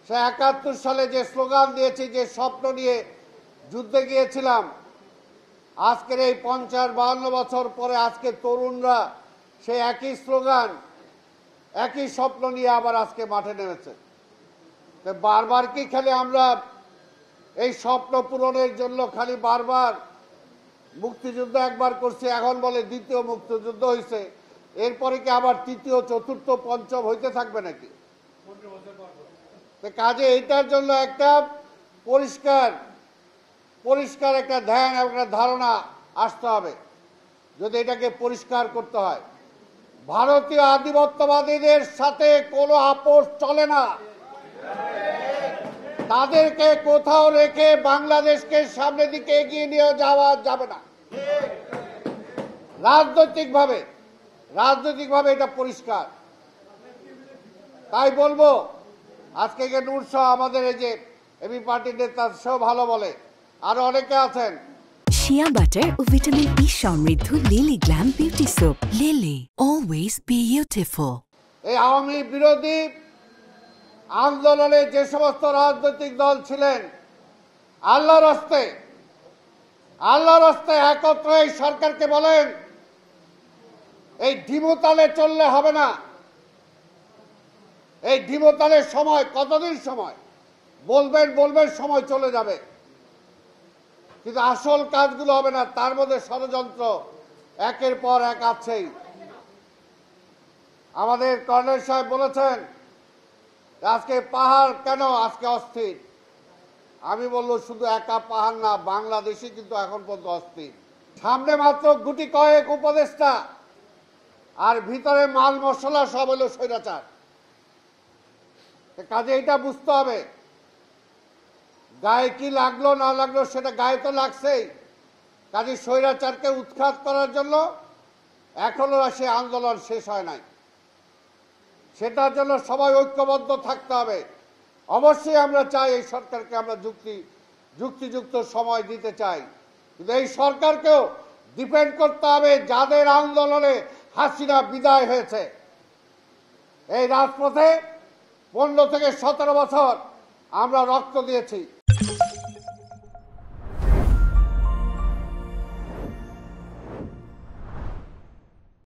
সে ৭১ সালে যে স্লোগান দিয়েছি, যে স্বপ্ন নিয়ে যুদ্ধে গিয়েছিলাম, আজকের এই ৫০-৫২ বছর পরে আজকে তরুণরা সেই একই স্লোগান, একই স্বপ্ন নিয়ে আবার আজকে মাঠে নেমেছে। বারবার কি খালি আমরা এই স্বপ্ন পূরণের জন্য খালি বারবার মুক্তিযুদ্ধ একবার করছি, এখন বলে দ্বিতীয় মুক্তিযুদ্ধ হয়েছে, এরপরে কি আবার তৃতীয়, চতুর্থ, পঞ্চম হইতে থাকবে নাকি? কাজে এটার জন্য একটা পরিষ্কার একটা ধ্যান, একটা ধারণা আসতে হবে। যদি এটাকে পরিষ্কার করতে হয়, ভারতীয় আধিপত্যবাদীদের সাথে কোনো আপোষ চলে না। তাদেরকে কোথাও রেখে বাংলাদেশকে সামনের দিকে এগিয়ে নিয়ে যাওয়া যাবে না। রাজনৈতিকভাবে এটা পরিষ্কার। তাই বলবো, আজকে নূর শাহ আমাদের এই যে এবি পার্টির নেতা, সেও ভালো বলে, আরো অনেকে আছেন। শিয়া বাটার ও ভিটামিন ই সমৃদ্ধ lily glam beauty soap. Lily, always beautiful. এই আওয়ামী বিরোধী আন্দোলনে যে সমস্ত রাজনৈতিক দল ছিলেন, আল্লাহর রাস্তায় একত্রে এই সরকারকে বলেন, এই ঢিমুতালে চললে হবে না। এই ঢিমুতালের সময় কতদিন? সময় বলবেন সময় চলে যাবে, কিন্তু আসল কাজগুলো হবে না। তার মধ্যে ষড়যন্ত্র একের পর এক আছেই। আমাদের কর্নেল সাহেব বলেছেন আজকে পাহাড় কেন আজকে অস্থির। আমি বললো শুধু একা পাহাড় না, বাংলাদেশে কিন্তু এখন পর্যন্ত অস্থির। সামনে মাত্র গুটি কয়েক উপদেষ্টা, আর ভিতরে মাল মশলা সব হলো স্বৈরাচার। কাজে এটা বুঝতে হবে, গায়ে কি লাগলো না লাগলো সেটা গায়ে তো লাগছেই। কাজে স্বৈরাচারকে উৎখাত করার জন্য এখনো সে আন্দোলন শেষ হয় নাই। সেটার জন্য সবাই ঐক্যবদ্ধ থাকতে হবে। অবশ্যই আমরা চাই এই সরকারকে আমরা যুক্তিযুক্ত সময় দিতে চাই, কিন্তু এই সরকারকেও ডিপেন্ড করতে হবে যাদের আন্দোলনে হাসিনা বিদায় হয়েছে। এই রাজপথে 15 থেকে 17 বছর আমরা রক্ত দিয়েছি।